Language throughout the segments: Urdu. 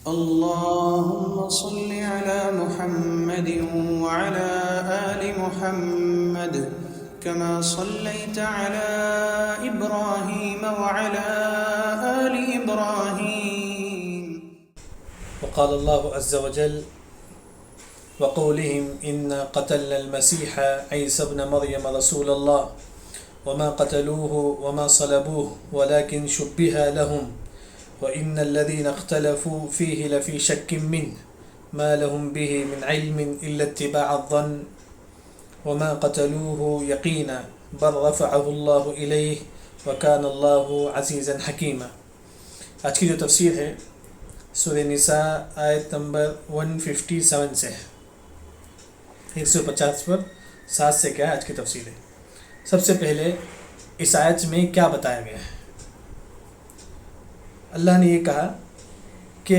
اللهم صل على محمد وعلى آل محمد كما صليت على إبراهيم وعلى آل إبراهيم. وقال الله عز وجل وقولهم إنا قتلنا المسيح عيسى ابن مريم رسول الله وما قتلوه وما صلبوه ولكن شبه لهم وإن الذين اختلفوا فيه لفي شك منه ما لهم به من علم إلا اتباع الظن وما قتلوه يقينا بل رفعه الله إليه وكان الله عزيزا حكيما. آج کی جو تفسیر ہے سورہ نساء آیت نمبر 157 سے ہے، 150 پر 7 سے کیا ہے آج کی تفسیر ہے. سب سے پہلے اس آیت میں کیا بتایا گیا ہے؟ اللہ نے یہ کہا کہ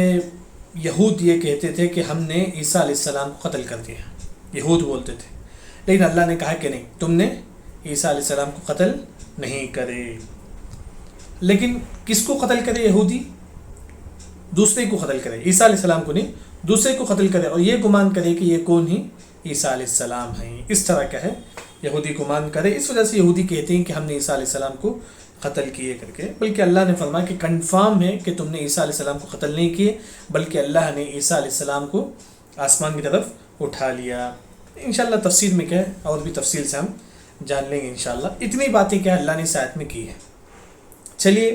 یہود یہ کہتے تھے کہ ہم نے عیسیٰ علیہ السلام کو قتل کر دیا. یہود بولتے تھے، لیکن اللہ نے کہا کہ نہیں، تم نے عیسیٰ علیہ السلام کو قتل نہیں کرے. لیکن کس کو قتل کرے؟ یہودی دوسرے کو قتل کرے، عیسیٰ علیہ السلام کو نہیں، دوسرے کو قتل کرے، اور یہ گمان کرے کہ یہ کون ہی؟ عیسیٰ علیہ السلام ہیں. اس طرح کیا ہے؟ یہودی گمان کرے. اس وجہ سے یہودی کہتے ہیں کہ ہم نے عیسیٰ علیہ السلام کو قتل کیے کر کے، بلکہ اللہ نے فرمایا کہ کنفرم ہے کہ تم نے عیسیٰ علیہ السلام کو قتل نہیں کیے، بلکہ اللہ نے عیسیٰ علیہ السلام کو آسمان کی طرف اٹھا لیا. انشاءاللہ تفسیر میں کیا ہے اور بھی تفصیل سے ہم جان لیں گے انشاءاللہ. اتنی باتیں کیا اللہ نے اس آیت میں کی ہے. چلیے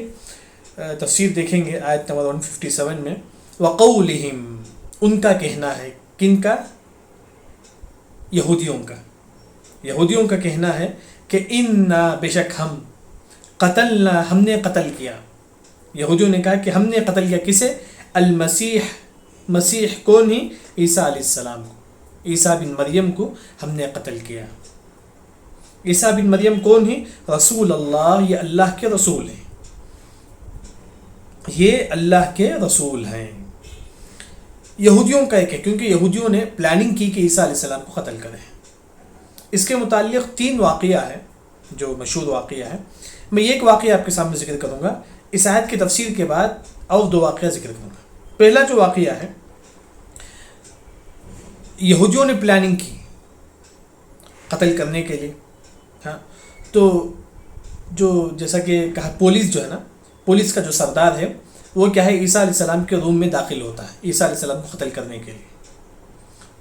تفسیر دیکھیں گے آیت نمبر 157 میں. وقولہم، ان کا کہنا ہے. کن کا؟ یہودیوں کا. یہودیوں کا کہنا ہے کہ انا، بے شک ہم، قتلنا، ہم نے قتل کیا. یہودیوں نے کہا کہ ہم نے قتل کیا کسے؟ المسیح، مسیح کون ہی؟ عیسیٰ علیہ السلام کو، عیسیٰ بن مریم کو ہم نے قتل کیا. عیسیٰ بن مریم کون ہی؟ رسول اللہ، یہ اللہ کے رسول ہیں، یہ اللہ کے رسول ہیں. یہودیوں کا ایک ہے، کیونکہ یہودیوں نے پلاننگ کی کہ عیسیٰ علیہ السلام کو قتل کریں. اس کے متعلق 3 واقعہ ہے جو مشہور واقعہ ہے. میں ایک واقعہ آپ کے سامنے ذکر کروں گا، اس آیت کی تفسیر کے بعد اور 2 واقعہ ذکر کروں گا. پہلا جو واقعہ ہے، یہودیوں نے پلاننگ کی قتل کرنے کے لیے. ہاں، تو جو جیسا کہ کہا پولیس جو ہے نا، پولیس کا جو سردار ہے وہ کیا ہے؟ عیسیٰ علیہ السلام کے روم میں داخل ہوتا ہے عیسیٰ علیہ السلام کو قتل کرنے کے لیے.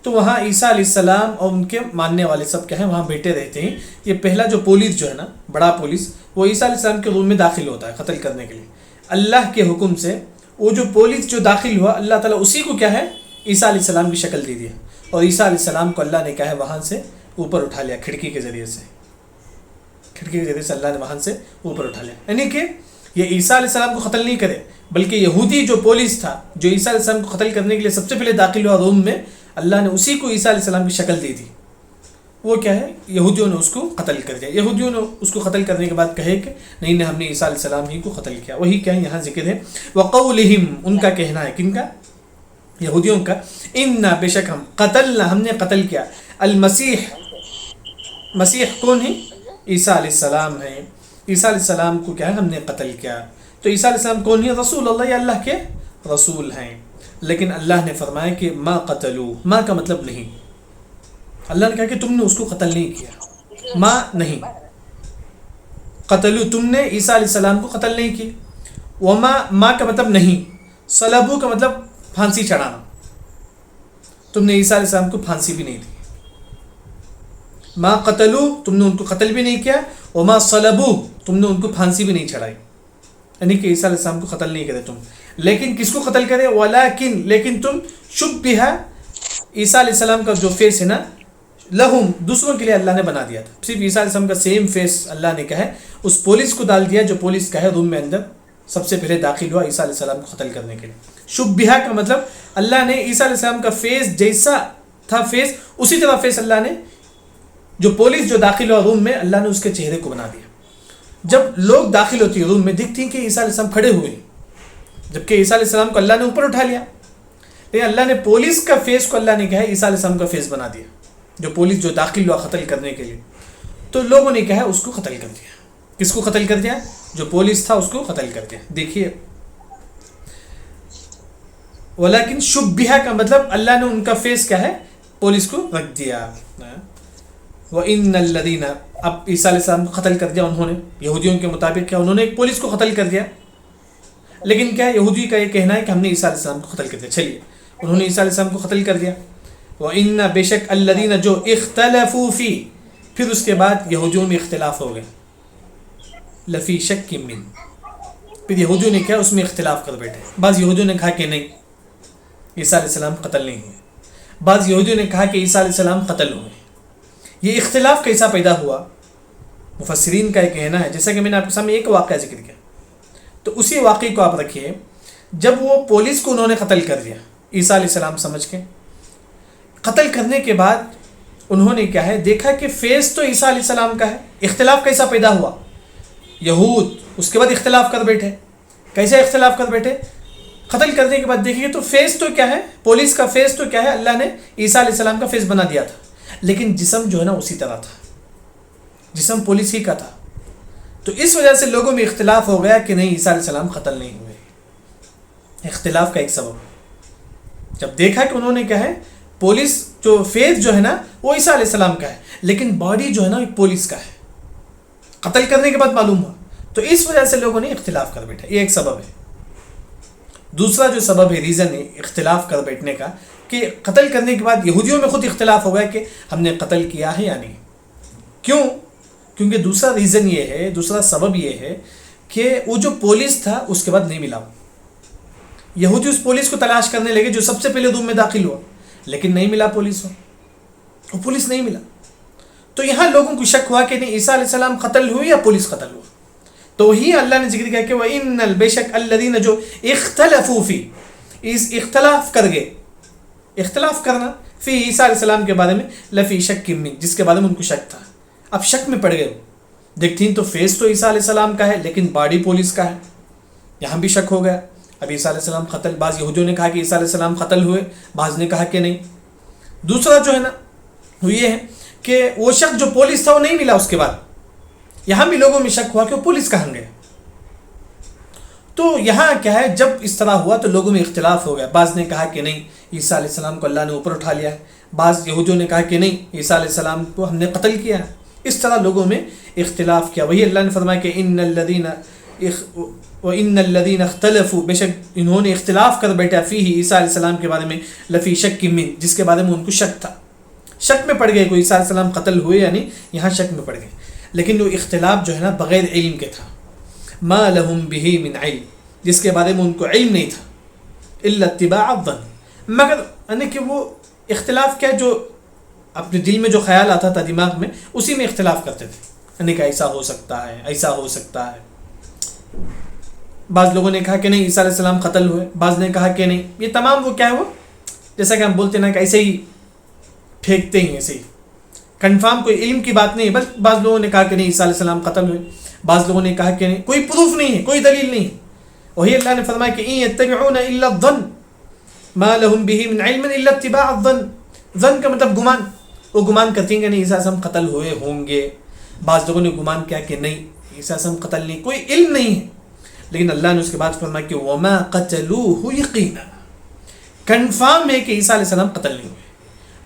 تو وہاں عیسیٰ علیہ السلام اور ان کے ماننے والے سب کیا ہیں وہاں بیٹھے رہتے ہیں. یہ پہلا جو پولیس جو ہے نا، بڑا پولیس، وہ عیسیٰ علیہ السلام کے روم میں داخل ہوتا ہے قتل کرنے کے لیے. اللہ کے حکم سے وہ جو پولیس جو داخل ہوا، اللہ تعالیٰ اسی کو کیا ہے؟ عیسیٰ علیہ السلام کی شکل دے دیا، اور عیسیٰ علیہ السلام کو اللہ نے کیا ہے وہاں سے اوپر اٹھا لیا، کھڑکی کے ذریعے سے. کھڑکی کے ذریعے سے اللہ نے وہاں سے اوپر اٹھا لیا. یعنی کہ یہ عیسیٰ علیہ السلام کو قتل نہیں کرے، بلکہ یہودی جو پولیس تھا جو عیسیٰ علیہ السلام کو قتل کرنے کے لیے سب سے پہلے داخل ہوا روم میں، اللہ نے اسی کو عیسیٰ علیہ السلام کی شکل دے دی. وہ کیا ہے؟ یہودیوں نے اس کو قتل کر دیا. یہودیوں نے اس کو قتل کرنے کے بعد کہے کہ نہیں، ہم نے عیسیٰ علیہ السلام ہی کو قتل کیا. وہی کیا یہاں ذکر ہے. وقولہم، ان کا کہنا ہے. کن کا؟ یہودیوں کا. انا، بے شک ہم، قتلنا، ہم نے قتل کیا، المسیح، مسیح کون ہے؟ عیسیٰ علیہ السلام ہے. عیسیٰ علیہ السلام کو کیا ہے ہم نے قتل کیا. تو عیسیٰ علیہ السلام کون ہے؟ رسول اللہ، یہ اللہ کے رسول ہیں. لیکن اللہ نے فرمایا کہ ما قتلو، ما کا مطلب نہیں. اللہ نے کہا کہ تم نے اس کو قتل نہیں کیا. ما نہیں، قتلو، تم نے عیسیٰ علیہ السلام کو قتل نہیں کی. وما، ما کا مطلب نہیں. صلبو کا مطلب پھانسی چڑھانا. تم نے عیسیٰ علیہ السلام کو پھانسی بھی نہیں دی. ما قتلو، تم نے ان کو قتل بھی نہیں کیا. وما صلبو، تم نے ان کو پھانسی بھی نہیں چڑھائی. یعنی کہ عیسیٰ علیہ السلام کو قتل نہیں کرے تم. لیکن کس کو قتل کرے؟ ولیکن، لیکن تم، شبہ، عیسیٰ علیہ السلام کا جو فیس ہے نا، لہم، دوسروں کے لیے اللہ نے بنا دیا تھا. صرف عیسیٰ علیہ السلام کا سیم فیس اللہ نے کہا ہے اس پولیس کو ڈال دیا جو پولیس کا ہے روم میں اندر سب سے پہلے داخل ہوا عیسیٰ علیہ السلام کو قتل کرنے کے لیے. شبہ کا مطلب اللہ نے عیسیٰ علیہ السلام کا فیس جیسا تھا فیس، اسی طرح فیس اللہ نے جو پولیس جو داخل ہوا روم میں، اللہ نے اس کے چہرے کو بنا دیا. جب لوگ داخل ہوتی ہیں روم میں، دیکھتی ہیں کہ عیسیٰ علیہ السلام کھڑے ہوئے ہیں، جبکہ عیسیٰ علیہ السلام کو اللہ نے اوپر اٹھا لیا. لیکن اللہ نے پولیس کا فیس کو اللہ نے کہا ہے عیسیٰ علیہ السلام کا فیس بنا دیا، جو پولیس جو داخل ہوا قتل کرنے کے لیے. تو لوگوں نے کہا اس کو قتل کر دیا. کس کو قتل کر دیا؟ جو پولیس تھا اس کو قتل کر دیا. دیکھیے ولیکن شبہ کا مطلب اللہ نے ان کا فیس کیا ہے پولیس کو رکھ دیا. وَإِنَّ الَّذِينَ اب عیسیٰ علیہ السلام کو قتل کر دیا انہوں نے, یہودیوں کے مطابق کیا انہوں نے ایک پولیس کو قتل کر دیا, لیکن کیا یہودی کا یہ کہنا ہے کہ ہم نے عیسیٰ علیہ السلام کو قتل کر دیا. چلیے انہوں نے عیسیٰ علیہ السلام کو قتل کر دیا. وَإِنَّ بے شک الَّذِينَ جو اختلفوا فی, پھر اس کے بعد یہودیوں میں اختلاف ہو گئے, لفی شک من, پھر یہودیوں نے کیا اس میں اختلاف کر بیٹھے. بعض یہودیوں نے کہا کہ نہیں عیسیٰ علیہ السلام قتل نہیں ہوئے, بعض یہودیوں نے کہا کہ عیسیٰ علیہ السلام قتل ہوئے. یہ اختلاف کیسا پیدا ہوا؟ مفسرین کا یہ کہنا ہے, جیسا کہ میں نے آپ کے سامنے ایک واقعہ ذکر کیا, تو اسی واقعے کو آپ رکھیے. جب وہ پولیس کو انہوں نے قتل کر دیا عیسیٰ علیہ السلام سمجھ کے, قتل کرنے کے بعد انہوں نے کیا ہے دیکھا کہ فیس تو عیسیٰ علیہ السلام کا ہے. اختلاف کیسا پیدا ہوا؟ یہود اس کے بعد اختلاف کر بیٹھے. کیسے اختلاف کر بیٹھے؟ قتل کرنے کے بعد دیکھیے تو فیس تو کیا ہے, پولیس کا فیس تو کیا ہے, اللہ نے عیسیٰ علیہ السلام کا فیس بنا دیا تھا, لیکن جسم جو ہے نا اسی طرح تھا, جسم پولیس ہی کا تھا. تو اس وجہ سے لوگوں میں اختلاف ہو گیا کہ نہیں عیسیٰ علیہ السلام قتل نہیں ہوئے. اختلاف کا ایک سبب. جب دیکھا کہ انہوں نے کیا ہے پولیس جو فیس جو ہے نا وہ عیسیٰ علیہ السلام کا ہے, لیکن باڈی جو ہے نا ایک پولیس کا ہے, قتل کرنے کے بعد معلوم ہوا, تو اس وجہ سے لوگوں نے اختلاف کر بیٹھا. یہ ایک سبب ہے. دوسرا جو سبب ہے, ریزن ہے اختلاف کر بیٹھنے کا, کہ قتل کرنے کے بعد یہودیوں میں خود اختلاف ہو گیا کہ ہم نے قتل کیا ہے یا نہیں. کیوں؟ کیونکہ دوسرا ریزن یہ ہے, دوسرا سبب یہ ہے کہ وہ جو پولیس تھا اس کے بعد نہیں ملا. یہودی اس پولیس کو تلاش کرنے لگے جو سب سے پہلے روم میں داخل ہوا, لیکن نہیں ملا پولیس, وہ پولیس نہیں ملا. تو یہاں لوگوں کو شک ہوا کہ نہیں عیسیٰ علیہ السلام قتل ہوئے یا پولیس قتل ہوا. تو ہی اللہ نے ذکر کیا کہ وَإِنَّ الْبَشَكَ الَّذِينَ جو اختلفوا فی, اس اختلاف کر گئے, اختلاف کرنا فی عیسیٰ علیہ السلام کے بارے میں لفی شک من, جس کے بارے میں ان کو شک تھا. اب شک میں پڑ گئے, دیکھتی تو فیس تو عیسیٰ علیہ السلام کا ہے لیکن باڈی پولیس کا ہے. یہاں بھی شک ہو گیا. اب عیسیٰ علیہ السلام قتل, بعض یہودیوں نے کہا کہ عیسیٰ علیہ السلام قتل ہوئے, بعض نے کہا کہ نہیں. دوسرا جو ہے نا وہ یہ ہے کہ وہ شخص جو پولیس تھا وہ نہیں ملا. اس کے بعد یہاں بھی لوگوں میں شک ہوا کہ وہ پولیس کہاں گئے. تو یہاں کیا ہے جب اس طرح ہوا تو لوگوں میں اختلاف ہو گیا. بعض نے کہا کہ نہیں عیسیٰ علیہ السلام کو اللہ نے اوپر اٹھا لیا ہے, بعض یہودیوں نے کہا کہ نہیں عیسیٰ علیہ السلام کو ہم نے قتل کیا ہے. اس طرح لوگوں میں اختلاف کیا. وہی اللہ نے فرمایا کہ وَإِنَّ الَّذِينَ اخْتَلَفُوا, بے شک انہوں نے اختلاف کر بیٹھا فیہ عیسیٰ علیہ السلام کے بارے میں لفی شک من, جس کے بارے میں ان کو شک تھا. شک میں پڑ گئے کوئی عیسیٰ علیہ السلام قتل ہوئے یا نہیں, یہاں شک میں پڑ گئے. لیکن وہ اختلاف جو ہے نا بغیر علم کے تھا. ما لهم به من علم, جس کے بارے میں ان کو علم نہیں تھا, الا اتباع الظن, مگر یعنی کہ وہ اختلاف کیا جو اپنے دل میں جو خیال آتا تھا دماغ میں اسی میں اختلاف کرتے تھے. یعنی کہ ایسا ہو سکتا ہے, ایسا ہو سکتا ہے. بعض لوگوں نے کہا کہ نہیں عیسیٰ علیہ السلام قتل ہوئے, بعض نے کہا کہ نہیں. یہ تمام وہ کیا ہے, وہ جیسا کہ ہم بولتے ہیں نا کہ ایسے ہی پھینکتے ہیں, ایسے ہی کنفرم کوئی علم کی بات نہیں. بس بعض لوگوں نے کہا کہ نہیں عیسیٰ علیہ السلام قتل ہوئے, بعض لوگوں نے کہا کہ نہیں, کوئی پروف نہیں ہے, کوئی دلیل نہیں. وہی اللہ نے فرمایا کہ ان یتبعون الا الظن ما لهم به من علم الا اتباع الظن. ظن کا مطلب گمان, وہ گمان کرتے ہیں کہ نہیں عیسیٰ علیہ السلام قتل ہوئے ہوں گے. بعض لوگوں نے گمان کیا کہ نہیں عیسیٰ علیہ السلام قتل نہیں, کوئی علم نہیں ہے. لیکن اللہ نے اس کے بعد فرمایا کہ وما قتلوه یقینا, کنفرم ہے کہ عیسیٰ علیہ السلام قتل نہیں ہوئے.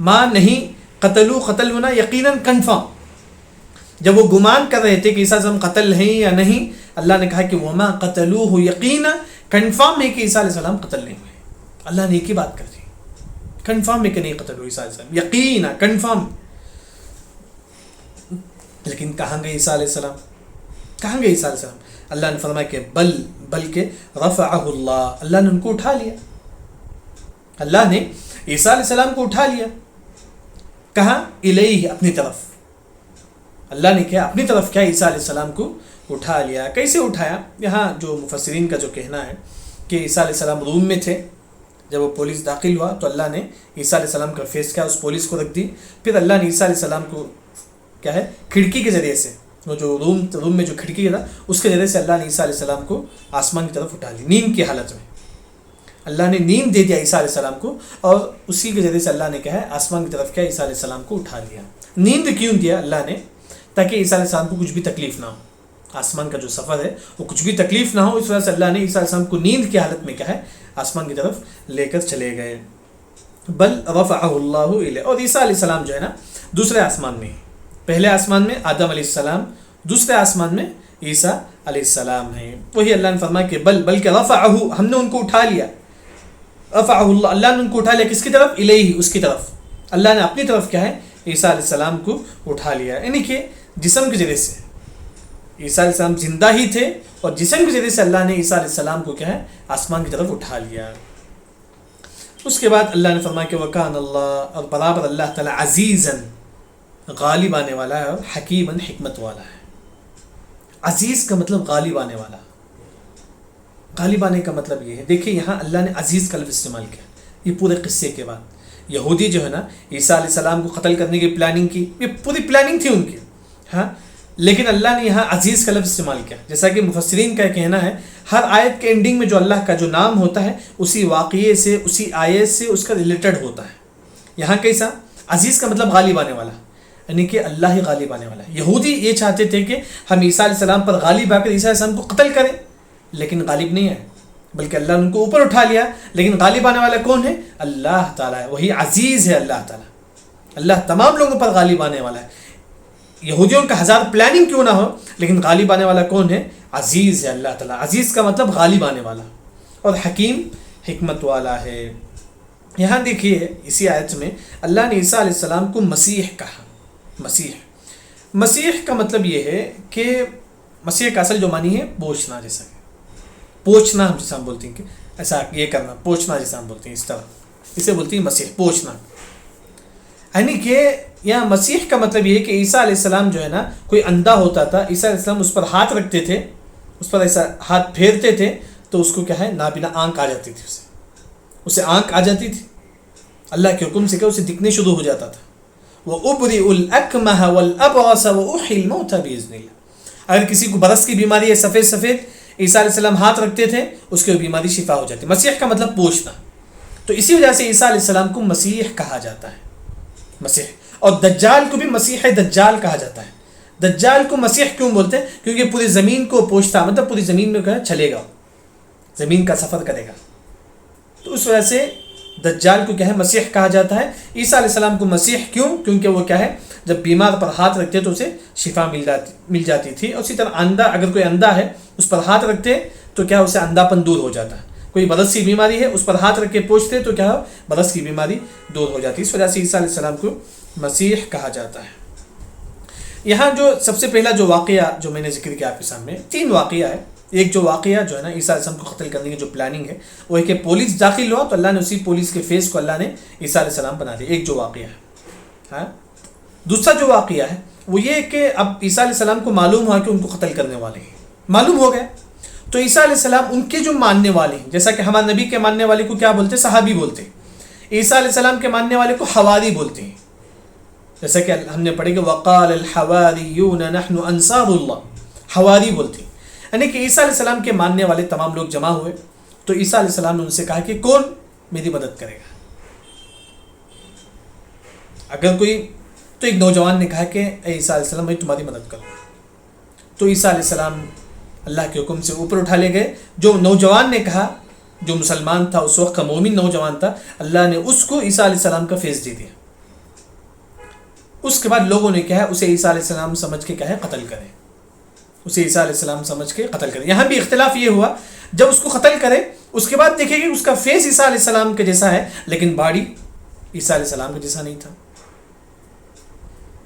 ما نہیں, قتلو قتل ہونا, یقیناً کنفرم. جب وہ گمان کر رہے تھے کہ عیسیٰ علیہ السلام قتل ہیں یا نہیں, اللہ نے کہا کہ وما قتلوه یقینا, کنفرم ہے کہ عیسیٰ علیہ السلام قتل نہیں ہوئے. اللہ نے ایک ہی بات کر دی, کنفرم ہے کہ نہیں قتل ہوئے عیسیٰ علیہ السلام, یقینا کنفرم. لیکن کہاں گئے عیسیٰ علیہ السلام, کہاں گئے عیسیٰ علیہ السلام؟ اللہ نے فرمایا کہ بلکہ رفعہ اللہ, اللہ نے ان کو اٹھا لیا. اللہ نے عیسیٰ علیہ السلام کو اٹھا لیا. کہاں؟ الیہ, اپنی طرف. اللہ نے کیا اپنی طرف کیا عیسیٰ علیہ السلام کو اٹھا لیا. کیسے اٹھایا؟ یہاں جو مفسرین کا جو کہنا ہے کہ عیسیٰ علیہ السلام روم میں تھے, جب وہ پولیس داخل ہوا تو اللہ نے عیسیٰ علیہ السلام کا فیس کیا اس پولیس کو رکھ دی. پھر اللہ نے عیسیٰ علیہ السلام کو کیا ہے کھڑکی کے ذریعے سے, وہ جو روم میں جو کھڑکی تھا اس کے ذریعے سے اللہ نے عیسیٰ علیہ السلام کو آسمان کی طرف اٹھا لی. نیند کی حالت میں اللہ نے نیند دے دیا عیسیٰ علیہ السلام کو, اور اسی کے ذریعے سے اللہ نے کیا ہے آسمان کی طرف کیا عیسیٰ علیہ السلام کو اٹھا لیا. نیند کیوں دیا اللہ نے؟ تاکہ عیسیٰ علیہ السلام کو کچھ بھی تکلیف نہ ہو. آسمان کا جو سفر ہے وہ کچھ بھی تکلیف نہ ہو, اس وجہ سے اللہ نے عیسیٰ علیہ السلام کو نیند کی حالت میں کیا ہے آسمان کی طرف لے کر چلے گئے. بل رفعہ اللہ الیہ. اور عیسیٰ علیہ السلام جو ہے نا دوسرے آسمان میں، پہلے آسمان میں آدم علیہ السلام، دوسرے آسمان میں عیسیٰ علیہ السلام ہیں. وہی اللہ نے فرمایا کہ بلکہ رفعہ، ہم نے ان کو اٹھا لیا. رفعہ اللہ، اللہ نے ان کو اٹھا لیا کس کی طرف؟ الیہ، اس کی طرف. اللہ نے اپنی طرف کیا ہے؟ عیسیٰ علیہ السلام کو اٹھا لیا. یعنی کہ جسم کے ذریعے سے عیسیٰ علیہ السلام زندہ ہی تھے اور جسم کے ذریعے سے اللہ نے عیسیٰ علیہ السلام کو کیا ہے؟ آسمان کی طرف اٹھا لیا. اس کے بعد اللہ نے فرمایا کہ وکان اللہ، اور برابر اللہ تعالیٰ عزیزاً، غالب آنے والا ہے، اور حکیماً، حکمت والا ہے. عزیز کا مطلب غالب آنے والا. غالب آنے کا مطلب یہ ہے، دیکھیں یہاں اللہ نے عزیز کا لفظ استعمال کیا یہ پورے قصے کے بعد. یہودی جو ہے نا عیسیٰ علیہ السلام کو قتل کرنے کی پلاننگ کی، یہ پوری پلاننگ تھی ان کی، ہاں، لیکن اللہ نے یہاں عزیز کا لفظ استعمال کیا. جیسا کہ مفسرین کا کہنا ہے ہر آیت کے اینڈنگ میں جو اللہ کا جو نام ہوتا ہے اسی واقعے سے، اسی آیت سے اس کا ریلیٹڈ ہوتا ہے. یہاں کیسا؟ عزیز کا مطلب غالب آنے والا، یعنی کہ اللہ ہی غالب آنے والا ہے. یہودی یہ چاہتے تھے کہ ہم عیسیٰ علیہ السلام پر غالب آ کر عیسیٰ علیہ السلام کو قتل کریں، لیکن غالب نہیں آئے، بلکہ اللہ نے ان کو اوپر اٹھا لیا. لیکن غالب آنے والا کون ہے؟ اللہ تعالیٰ ہے. وہی عزیز ہے اللہ تعالیٰ. اللہ تمام لوگوں پر غالب آنے والا ہے. یہودیوں کا ہزار پلاننگ کیوں نہ ہو، لیکن غالب آنے والا کون ہے؟ عزیز ہے اللہ تعالیٰ. عزیز کا مطلب غالب آنے والا، اور حکیم، حکمت والا ہے. یہاں دیکھیے اسی آیت میں اللہ نے عیسیٰ علیہ السلام کو مسیح کہا. مسیح کا مطلب یہ ہے کہ مسیح کا اصل جو معنی ہے پوچھنا، جیسا کہ پوچھنا ہم جیسا ہم بولتے ہیں کہ ایسا یہ کرنا، پوچھنا جیسا ہم بولتے ہیں، اس طرح اسے بولتے ہیں مسیح، پوچھنا. یعنی کہ یہاں مسیح کا مطلب یہ ہے کہ عیسیٰ علیہ السلام جو ہے نا کوئی اندھا ہوتا تھا، عیسیٰ علیہ السلام اس پر ہاتھ رکھتے تھے، اس پر ایسا ہاتھ پھیرتے تھے تو اس کو کیا ہے؟ نابینا آنکھ آ جاتی تھی، اسے آنکھ آ جاتی تھی. اللہ کے حکم سے کیا اسے دکھنے شروع ہو جاتا تھا. وَأُبْرِئُ الْأَكْمَحَ وَالْأَبْرَصَ وَأُحْيِي الْمَوْتَ بِإِذْنِ اللَّهِ. اگر کسی کو برس کی بیماری ہے، سفید سفید، عیسیٰ علیہ السلام ہاتھ رکھتے تھے، اس کی بیماری شفا ہو جاتی. مسیح کا مطلب پوچھنا. تو اسی وجہ سے عیسیٰ علیہ السلام کو مسیح کہا جاتا ہے، مسیح. اور دجال کو بھی مسیح دجال کہا جاتا ہے. دجال کو مسیح کیوں بولتے ہیں؟ کیونکہ پوری زمین کو پوچھتا، مطلب پوری زمین میں چلے گا، زمین کا سفر کرے گا. تو اس وجہ سے دجال کو کیا ہے؟ مسیح کہا جاتا ہے. عیسیٰ علیہ السلام کو مسیح کیوں؟ کیونکہ وہ کیا ہے؟ جب بیمار پر ہاتھ رکھتے تو اسے شفا مل جاتی تھی. اور اسی طرح اندھا، اگر کوئی اندھا ہے اس پر ہاتھ رکھتے تو کیا اسے اندھا پن دور ہو جاتا ہے. کوئی برس کی بیماری ہے اس پر ہاتھ رکھ کے پوچھتے تو کیا برس کی بیماری دور ہو جاتی. اس وجہ سے عیسیٰ علیہ السلام کو مسیح کہا جاتا ہے. یہاں جو سب سے پہلا جو واقعہ جو میں نے ذکر کیا آپ کے سامنے، 3 واقعہ ہے. ایک جو واقعہ جو ہے نا عیسیٰ علیہ السلام کو قتل کرنے کی جو پلاننگ ہے وہ ہے کہ پولیس داخل ہوا تو اللہ نے اسی پولیس کے فیس کو اللہ نے عیسیٰ علیہ السلام بنا دیا. ایک جو واقعہ ہے. ہاں، دوسرا جو واقعہ ہے وہ یہ کہ اب عیسیٰ علیہ السلام کو معلوم ہوا کہ ان کو قتل کرنے والے ہیں، معلوم ہو گئے. تو عیسیٰ علیہ السلام ان کے جو ماننے والے ہیں، جیسا کہ ہمارے نبی کے ماننے والے کو کیا بولتے ہیں؟ صحابی بولتے ہیں. عیسیٰ علیہ السلام کے ماننے والے کو حواری بولتے ہیں. جیسا کہ ہم نے پڑھے کہ وقال الحواریون نحن انصار اللہ، حواری بولتے ہیں. یعنی کہ عیسیٰ علیہ السلام کے ماننے والے تمام لوگ جمع ہوئے تو عیسیٰ علیہ السلام نے ان سے کہا کہ کون میری مدد کرے گا؟ اگر کوئی، تو ایک نوجوان نے کہا کہ اے عیسیٰ علیہ السلام میں تمہاری مدد کروں. تو عیسیٰ علیہ السلام اللہ کے حکم سے اوپر اٹھا لے گئے. جو نوجوان نے کہا، جو مسلمان تھا اس وقت کا مومن نوجوان تھا، اللہ نے اس کو عیسیٰ علیہ السلام کا فیس دے دیا. اس کے بعد لوگوں نے کہا اسے عیسیٰ علیہ السلام سمجھ کے کہا قتل کریں، اسے عیسیٰ علیہ السلام سمجھ کے قتل کریں. یہاں بھی اختلاف یہ ہوا جب اس کو قتل کرے اس کے بعد دیکھیں کہ اس کا فیس عیسیٰ علیہ السلام کے جیسا ہے لیکن باڈی عیسیٰ علیہ السلام کے جیسا نہیں تھا.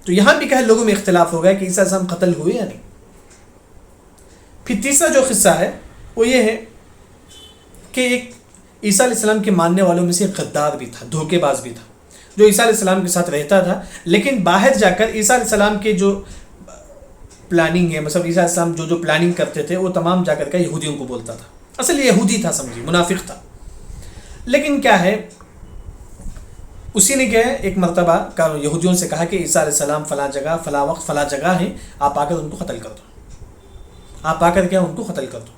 تو یہاں بھی کہا لوگوں میں اختلاف ہو گیا کہ عیسیٰ علیہ السلام قتل ہوئے یا نہیں. پھر تیسرا جو قصہ ہے وہ یہ ہے کہ ایک عیسیٰ علیہ السلام کے ماننے والوں میں سے ایک غدار بھی تھا، دھوکے باز بھی تھا، جو عیسیٰ علیہ السلام کے ساتھ رہتا تھا لیکن باہر جا کر عیسیٰ علیہ السلام کے جو پلاننگ ہے، مطلب عیسیٰ علیہ السلام جو پلاننگ کرتے تھے وہ تمام جا کر کے یہودیوں کو بولتا تھا. اصل یہودی تھا، سمجھیے منافق تھا. لیکن کیا ہے، اسی نے کیا ہے ایک مرتبہ یہودیوں سے کہا کہ عیسیٰ علیہ السلام فلاں جگہ فلاں وقت فلاں جگہ ہیں، آپ آ کر ان کو قتل کر دو، آپ آ کر کیا ان کو قتل کر دو.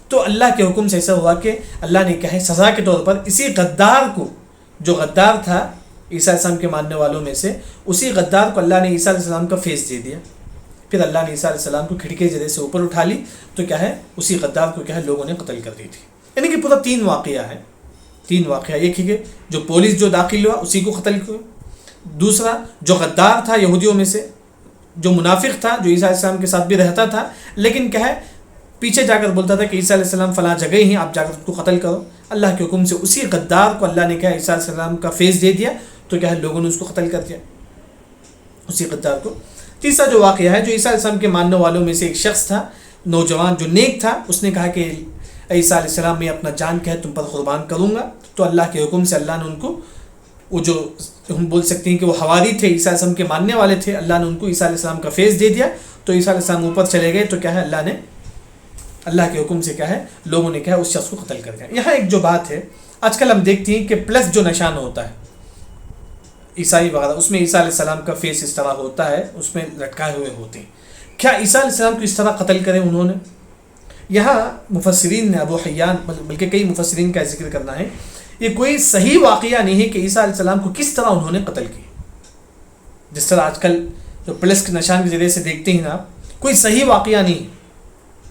تو اللہ کے حکم سے ایسا ہوا کہ اللہ نے کہا سزا کے طور پر اسی غدار کو، جو غدار تھا عیسیٰ علیہ السلام کے ماننے والوں میں سے، اسی غدار کو اللہ نے عیسیٰ علیہ السلام کا فیس دے دیا. پھر اللہ نے عیسیٰ علیہ السلام کو کھڑکی ذریعے سے اوپر اٹھا لی تو کیا ہے اسی غدار کو کیا ہے لوگوں نے قتل کر دی تھی. یعنی کہ پورا 3 واقعہ ہے. 3 واقعہ. ایک ہے کہ جو پولیس جو داخل ہوا اسی کو قتل کیا. دوسرا جو غدار تھا یہودیوں میں سے, جو منافق تھا, جو عیسیٰ علیہ السلام کے ساتھ بھی رہتا تھا, لیکن کیا ہے پیچھے جا کر بولتا تھا کہ عیسیٰ علیہ السلام فلاں جگہ ہی آپ جا کر اس کو قتل کرو. اللہ کے حکم سے اسی غدار کو اللہ نے کیا عیسیٰ علیہ السلام کا فیس دے دیا, تو کیا ہے لوگوں نے اس کو قتل کر دیا, اسی غدار کو. تیسرا جو واقعہ ہے, جو عیسیٰ علیہ السلام کے ماننے والوں میں سے ایک شخص تھا, نوجوان جو نیک تھا, اس نے کہا کہ عیسیٰ علیہ السلام میں اپنا جان کیا ہے تم پر قربان کروں گا. تو اللہ کے حکم سے اللہ نے ان کو, وہ جو ہم بول سکتے ہیں کہ وہ حواری تھے, عیسیٰ علیہ السلام کے ماننے والے تھے, اللہ نے ان کو عیسیٰ علیہ السلام کا فیس دے دیا. تو عیسیٰ علیہ السلام اوپر چلے گئے, تو کیا ہے اللہ کے حکم سے کیا ہے لوگوں نے کیا ہے اس شخص کو قتل کر دیا. یہاں ایک جو بات ہے, آج کل ہم دیکھتے ہیں کہ پلس جو نشان ہوتا ہے عیسائی وغیرہ, اس میں عیسیٰ علیہ السلام کا فیس اس طرح ہوتا ہے, اس میں لٹکائے ہوئے ہوتے ہیں. کیا عیسیٰ علیہ السلام کو اس طرح قتل کرے انہوں نے؟ یہاں مفسرین نے, ابو حیان بلکہ کئی مفسرین کا ذکر کرنا ہے, یہ کوئی صحیح واقعہ نہیں ہے کہ عیسیٰ علیہ السلام کو کس طرح انہوں نے قتل کیا. جس طرح آج کل جو پلس کے نشان کے ذریعے سے دیکھتے ہیں نا, کوئی صحیح واقعہ نہیں ہے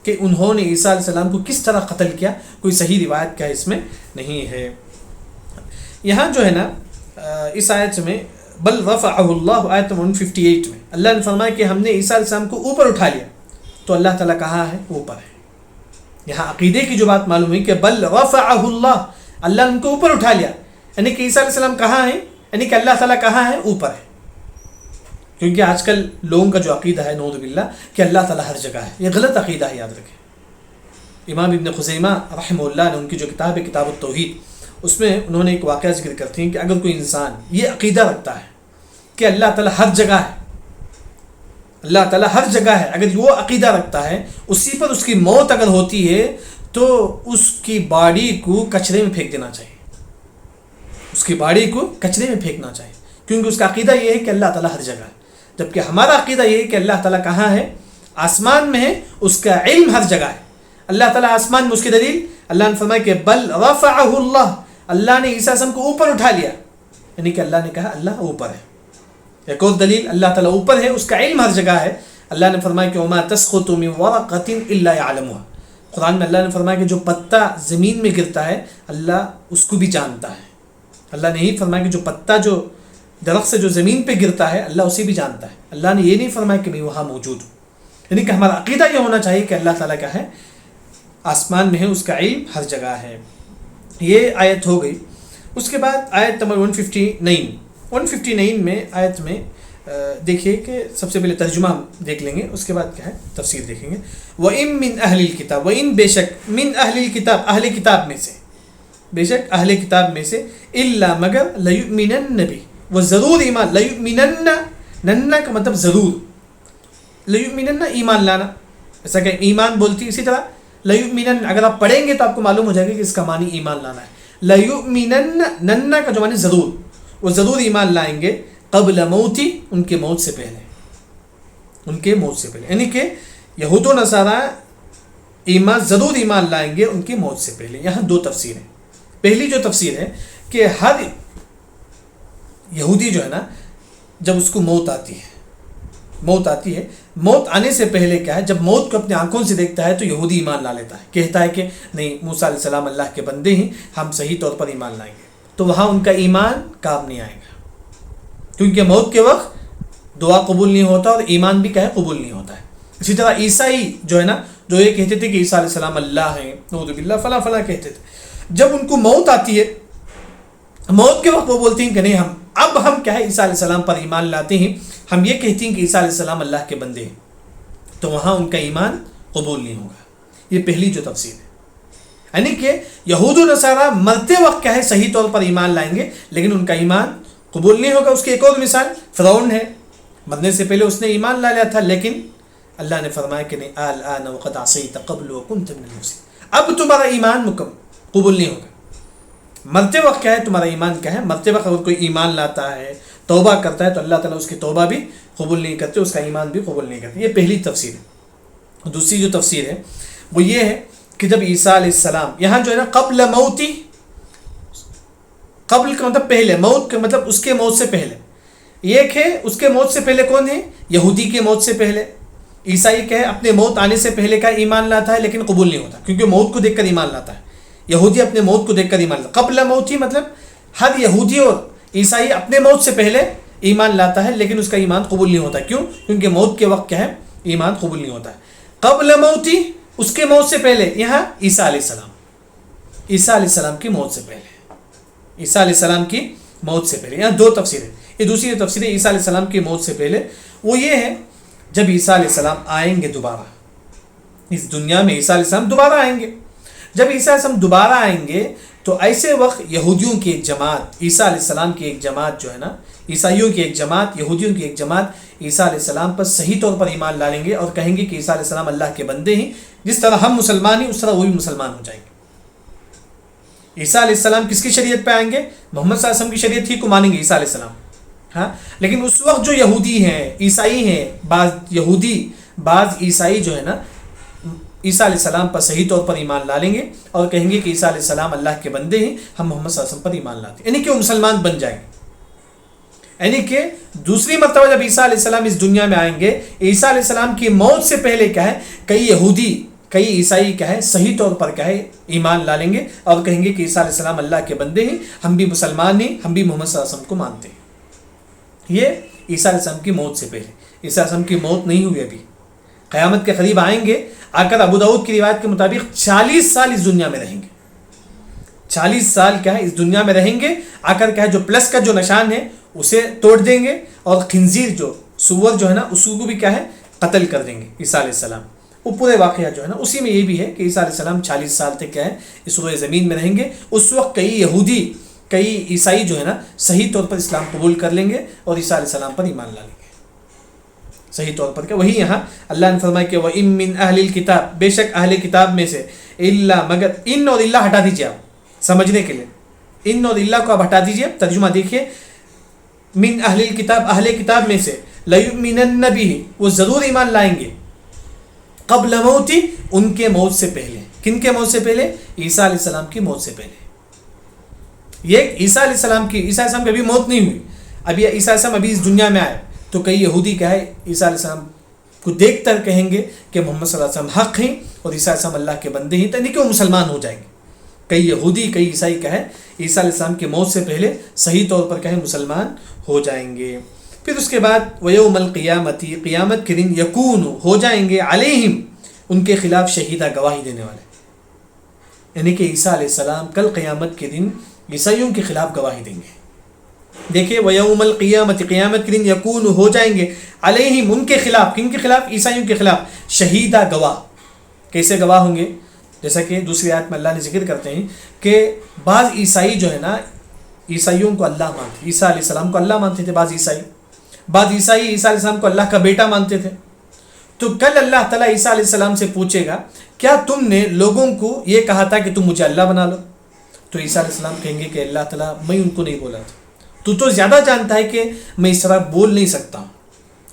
کہ انہوں نے عیسیٰ علیہ السلام کو کس طرح قتل کیا, کوئی صحیح روایت کیا اس میں نہیں ہے. یہاں جو ہے نا اس آیت میں بل رفعہ اللہ, آیت 158 میں اللہ نے فرمایا کہ ہم نے عیسیٰ علیہ السلام کو اوپر اٹھا لیا. تو اللہ تعالیٰ کہاں ہے؟ اوپر ہے. یہاں عقیدے کی جو بات معلوم ہے کہ بل رفعہ اللہ نے ان کو اوپر اٹھا لیا, یعنی کہ عیسیٰ علیہ السلام کہاں ہیں, یعنی کہ اللہ تعالیٰ کہاں ہے؟ اوپر ہے. کیونکہ آج کل لوگوں کا جو عقیدہ ہے نعوذ باللہ کہ اللہ تعالیٰ ہر جگہ ہے, یہ غلط عقیدہ ہے, یاد رکھیں. امام ابن خزیمہ رحمہ اللہ نے ان کی جو کتاب ہے کتاب التوحید, اس میں انہوں نے ایک واقعہ ذکر کرتے ہیں کہ اگر کوئی انسان یہ عقیدہ رکھتا ہے کہ اللہ تعالیٰ ہر جگہ ہے, اللہ تعالیٰ ہر جگہ ہے, اگر وہ عقیدہ رکھتا ہے, اسی پر اس کی موت اگر ہوتی ہے تو اس کی باڈی کو کچرے میں پھینک دینا چاہیے, اس کی باڈی کو کچرے میں پھینکنا چاہیے, کیونکہ اس کا عقیدہ یہ ہے کہ اللہ تعالیٰ ہر جگہ ہے. جبکہ ہمارا عقیدہ یہ ہے کہ اللہ تعالیٰ کہاں ہے؟ آسمان میں ہے, اس کا علم ہر جگہ ہے. اللہ تعالیٰ آسمان میں, اس کی دلیل اللہ نے فرمایا کہ بل رفعہ اللہ نے عیسیٰ السلام کو اوپر اٹھا لیا, یعنی کہ اللہ نے کہا اللہ اوپر ہے. ایک اور دلیل, اللہ تعالیٰ اوپر ہے, اس کا علم ہر جگہ ہے. اللہ نے فرمایا کہ وما تسقط من ورقۃ الا يعلمها, قرآن میں اللہ نے فرمایا کہ جو پتا زمین میں گرتا ہے اللہ اس کو بھی جانتا ہے. اللہ نے یہی فرمایا کہ جو پتا جو درخت سے جو زمین پہ گرتا ہے اللہ اسے بھی جانتا ہے. اللہ نے یہ نہیں فرمایا کہ میں وہاں موجود ہوں. یعنی کہ ہمارا عقیدہ یہ ہونا چاہیے کہ اللہ تعالیٰ کا ہے, آسمان میں ہے, اس کا علم ہر جگہ ہے. یہ آیت ہو گئی. اس کے بعد آیت نمبر 159 میں آیت میں دیکھیے کہ سب سے پہلے ترجمہ ہم دیکھ لیں گے, اس کے بعد کیا ہے تفسیر دیکھیں گے. وَإِن مِّنْ أَهْلِ الْكِتَابِ, وَإِن بے شک, مِّنْ أَهْلِ الْكِتَابِ اہل کتاب میں سے, بے شک اہل کتاب میں سے, إِلَّا مگر لَيُؤْمِنَنَّ بِهِ, وہ ضرور ایمان, لَيُؤْمِنَنَّ, ننّا کا مطلب ضرور, لَيُؤْمِنَنَّ ایمان لانا, ایسا کہ ایمان بولتی. اسی طرح لَيُؤْمِنَنَّ اگر آپ پڑھیں گے تو آپ کو معلوم ہو جائے گا کہ اس کا معنی ایمان لانا ہے. لَيُؤْمِنَنَّ, ننّا کا جو معنی ضرور, وہ ضرور ایمان لائیں گے, قبل موتی, ان کے موت سے پہلے, ان کے موت سے پہلے. یعنی کہ یہود و نصارہ ایمان ضرور ایمان لائیں گے ان کی موت سے پہلے. یہاں دو تفسیر ہیں. پہلی جو تفسیر ہے کہ ہر یہودی جو ہے نا, جب اس کو موت آتی ہے, موت آنے سے پہلے کیا ہے, جب موت کو اپنے آنکھوں سے دیکھتا ہے تو یہودی ایمان لا لیتا ہے, کہتا ہے کہ نہیں موسیٰ علیہ السلام اللہ کے بندے ہیں, ہم صحیح طور پر ایمان لائیں گے. تو وہاں ان کا ایمان کام نہیں آئے گا, کیونکہ موت کے وقت دعا قبول نہیں ہوتا اور ایمان بھی کیا ہے قبول نہیں ہوتا ہے. اسی طرح عیسائی جو ہے نا, جو یہ کہتے تھے کہ عیسیٰ علیہ السلام اللہ ہیں, نعوذ باللہ فلاں فلاں کہتے تھے, جب ان کو موت آتی ہے, موت کے وقت وہ بولتے ہیں کہ نہیں ہم کیا ہے عیسیٰ علیہ السلام پر ایمان لاتے ہیں, ہم یہ کہتے ہیں کہ عیسیٰ علیہ السلام اللہ کے بندے ہیں, تو وہاں ان کا ایمان قبول نہیں ہوگا. یہ پہلی جو تفسیر ہے, یعنی کہ یہود و نصارہ مرتے وقت کیا ہے صحیح طور پر ایمان لائیں گے لیکن ان کا ایمان قبول نہیں ہوگا. اس کی ایک اور مثال فرعون ہے, مرنے سے پہلے اس نے ایمان لا لیا تھا, لیکن اللہ نے فرمایا کہ نہیں الآن وقد عصیت قبل وکنت من المفسدین, اب تمہارا ایمان قبول نہیں ہوگا. مرتے وقت کیا ہے تمہارا ایمان کیا ہے, مرتے وقت اگر کوئی ایمان لاتا ہے, توبہ کرتا ہے, تو اللہ تعالیٰ اس کی توبہ بھی قبول نہیں کرتے, اس کا ایمان بھی قبول نہیں کرتے. یہ پہلی تفسیر ہے. دوسری جو تفسیر ہے وہ یہ ہے کہ جب عیسیٰ علیہ السلام یہاں جو ہے نا قبل موتی, قبل کا مطلب پہلے, موت کا مطلب اس کے موت سے پہلے. ایک ہے اس کے موت سے پہلے کون ہے, یہودی کے موت سے پہلے. عیسائی کیا ہے اپنے موت آنے سے پہلے کا ایمان لاتا ہے لیکن قبول نہیں ہوتا, کیونکہ موت کو دیکھ کر ایمان لاتا ہے. یہودی اپنے موت کو دیکھ کر ایمان لاتا. قبل موتی مطلب ہر یہودی اور عیسائی اپنے موت سے پہلے ایمان لاتا ہے لیکن اس کا ایمان قبول نہیں ہوتا. کیوں؟ کیونکہ موت کے وقت کیا ہے؟ ایمان قبول نہیں ہوتا ہے. قبل موتی اس کے موت سے پہلے، یہاں عیسیٰ علیہ السلام، عیسیٰ علیہ السلام کی موت سے پہلے، عیسیٰ علیہ السلام کی موت سے پہلے. یہاں دو تفسیریں. یہ دوسری تفسیر عیسیٰ علیہ السلام کی موت سے پہلے وہ یہ ہے جب عیسیٰ علیہ السلام آئیں گے دوبارہ اس دنیا میں. عیسیٰ علیہ السلام دوبارہ آئیں گے. جب عیسیٰ علیہ السلام دوبارہ آئیں گے تو ایسے وقت یہودیوں کی ایک جماعت، عیسیٰ علیہ السلام کی ایک جماعت جو ہے نا، عیسائیوں کی ایک جماعت، یہودیوں کی ایک جماعت عیسیٰ علیہ السلام پر صحیح طور پر ایمان ڈالیں گے اور کہیں گے کہ عیسیٰ علیہ السلام اللہ کے بندے ہیں. جس طرح ہم مسلمان ہیں اس طرح وہ بھی مسلمان ہو جائیں گے. عیسیٰ علیہ السلام کس کی شریعت پہ آئیں گے؟ محمد صلی اللہ علیہ وسلم کی شریعت ہی کو مانیں گے عیسیٰ علیہ السلام. ہاں، لیکن اس وقت جو یہودی ہیں، عیسائی ہیں، بعض یہودی بعض عیسائی جو ہے نا عیسیٰ علیہ السلام پر صحیح طور پر ایمان لا لیں گے اور کہیں گے کہ عیسیٰ علیہ السلام اللہ کے بندے ہیں، ہم محمد صلی اللہ علیہ وسلم پر ایمان لاتے ہیں. یعنی کہ وہ مسلمان بن جائیں گے. یعنی کہ دوسری مرتبہ جب عیسیٰ علیہ السلام اس دنیا میں آئیں گے، عیسیٰ علیہ السلام کی موت سے پہلے کیا ہے، کئی یہودی کئی عیسائی کیا ہے صحیح طور پر کیا ہے ایمان لا لیں گے اور کہیں گے کہ عیسیٰ علیہ السلام اللہ کے بندے ہیں، ہم بھی مسلمان ہیں، ہم بھی محمد صلی اللہ علیہ وسلم کو مانتے ہیں. یہ عیسیٰ علیہ السلام کی موت سے پہلے. عیسیٰ علیہ السلام کی موت نہیں ہوئی ابھی، قیامت کے قریب آئیں گے. آ کر ابو داؤد کی روایت کے مطابق 40 سال اس دنیا میں رہیں گے. 40 سال کیا ہے اس دنیا میں رہیں گے. آ کر کیا ہے جو پلس کا جو نشان ہے اسے توڑ دیں گے اور خنزیر جو سور جو ہے نا اس کو بھی کیا ہے قتل کر دیں گے عیسیٰ علیہ السلام. وہ پورے واقعہ جو ہے نا اسی میں یہ بھی ہے کہ عیسیٰ علیہ السلام 40 سال تک کیا ہے اس روئے زمین میں رہیں گے. اس وقت کئی یہودی کئی عیسائی جو ہے نا صحیح طور پر اسلام قبول کر لیں گے اور عیسیٰ علیہ السلام پر ایمان لا لیں گے صحیح طور پر. کیا وہی یہاں اللہ نے فرمایا کہ وَإِن مِّنْ أَهْلِ الْكِتَابِ، بے شک اہل کتاب میں سے، الا مگر، ان اور اللہ ہٹا دیجیے آپ سمجھنے کے لیے، ان اور اللہ کو آپ ہٹا دیجیے. ترجمہ دیکھیے، من اہل الکتاب، اہل کتاب میں سے، لَيُؤْمِنَنَّ بِهِ، وہ ضرور ایمان لائیں گے، قبل موتی، ان کے موت سے پہلے. کن کے موت سے پہلے؟ عیسیٰ علیہ السلام کی موت سے پہلے. یہ عیسیٰ علیہ السلام کی ابھی موت نہیں ہوئی، ابھی عیسیٰ علیہ السلام ابھی اس دنیا میں آئے تو کئی یہودی کیا ہے عیسیٰ علیہ السلام کو دیکھ کر کہیں گے کہ محمد صلی اللہ علیہ وسلم حق ہیں اور عیسیٰ علیہ السلام اللہ کے بندے ہیں، یعنی کہ وہ مسلمان ہو جائیں گے. کئی یہودی کئی عیسائی کیا ہے عیسیٰ علیہ السلام کی موت سے پہلے صحیح طور پر کیا ہے مسلمان ہو جائیں گے. پھر اس کے بعد وَيَوْمَ الْقِيَامَةِ، قیامت کے دن، یکون ہو جائیں گے، علیہم ان کے خلاف شہیدہ گواہی دینے والے. یعنی کہ عیسیٰ علیہ السلام کل قیامت کے دن عیسائیوں کے خلاف گواہی دیں گے. دیکھیں وَيَوْمَ الْقِيَامَةِ، قیامت کے دن، یکون ہو جائیں گے، علیہم ان کے خلاف. کن کے خلاف؟ عیسائیوں کے خلاف. شہیدہ گواہ. کیسے گواہ ہوں گے؟ جیسا کہ دوسری آیت میں اللہ نے ذکر کرتے ہیں کہ بعض عیسائی جو ہے نا عیسائیوں کو اللہ مانتے، عیسیٰ علیہ السلام کو اللہ مانتے تھے. بعض عیسائی عیسیٰ علیہ السلام کو اللہ کا بیٹا مانتے تھے. تو کل اللہ تعالیٰ عیسیٰ علیہ السلام سے پوچھے گا کیا تم نے لوگوں کو یہ کہا تھا کہ تم مجھے اللہ بنا لو؟ تو عیسیٰ علیہ السلام کہیں گے کہ اللہ تعالیٰ میں ان کو نہیں بولا تھا، تو زیادہ جانتا ہے کہ میں اس طرح بول نہیں سکتا ہوں،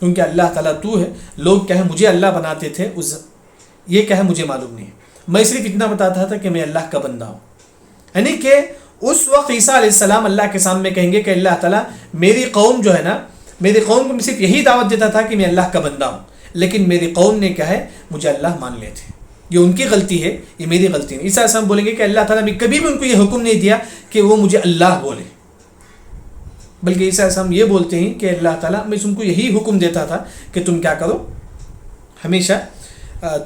کیونکہ اللہ تعالیٰ تو ہے. لوگ کیا ہے مجھے اللہ بناتے تھے، یہ کیا ہے مجھے معلوم نہیں ہے، میں صرف اتنا بتاتا تھا کہ میں اللہ کا بندہ ہوں. یعنی کہ اس وقت عیسیٰ علیہ السلام اللہ کے سامنے کہیں گے کہ اللہ تعالیٰ میری قوم جو ہے نا، میری قوم کو میں صرف یہی دعوت دیتا تھا کہ میں اللہ کا بندہ ہوں، لیکن میری قوم نے کیا ہے مجھے اللہ مان لیے تھے. یہ ان کی غلطی ہے، یہ میری غلطی نہیں. عیسیٰ علیہ السلام بولیں گے کہ اللہ تعالیٰ نے کبھی بھی ان کو یہ حکم نہیں دیا کہ وہ مجھے اللہ بولے، بلکہ عیسیٰ علیہ السلام یہ بولتے ہیں کہ اللہ تعالیٰ میں تم کو یہی حکم دیتا تھا کہ تم کیا کرو، ہمیشہ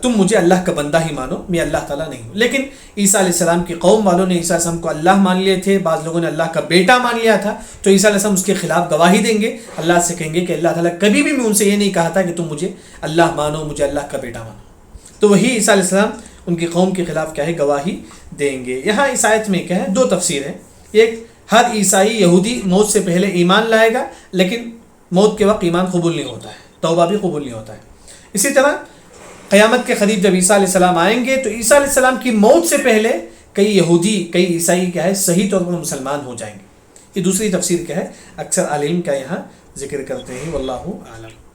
تم مجھے اللہ کا بندہ ہی مانو، میں اللہ تعالیٰ نہیں ہوں. لیکن عیسیٰ علیہ السلام کی قوم والوں نے عیسیٰ علیہ السلام کو اللہ مان لیے تھے، بعض لوگوں نے اللہ کا بیٹا مان لیا تھا. تو عیسیٰ علیہ السلام اس کے خلاف گواہی دیں گے، اللہ سے کہیں گے کہ اللہ تعالیٰ کبھی بھی میں ان سے یہ نہیں کہا تھا کہ تم مجھے اللہ مانو، مجھے اللہ کا بیٹا مانو. تو وہی عیسیٰ علیہ السلام ان کی قوم کے خلاف کیا ہے گواہی دیں گے. یہاں اس آیت میں کیا ہے دو تفسیر ہے. ایک، ہر عیسائی یہودی موت سے پہلے ایمان لائے گا لیکن موت کے وقت ایمان قبول نہیں ہوتا ہے، توبہ بھی قبول نہیں ہوتا ہے. اسی طرح قیامت کے قریب جب عیسیٰ علیہ السلام آئیں گے تو عیسیٰ علیہ السلام کی موت سے پہلے کئی یہودی کئی عیسائی کیا ہے صحیح طور پر مسلمان ہو جائیں گے. یہ دوسری تفسیر کیا ہے اکثر عالم کا یہاں ذکر کرتے ہیں. واللہ اعلم.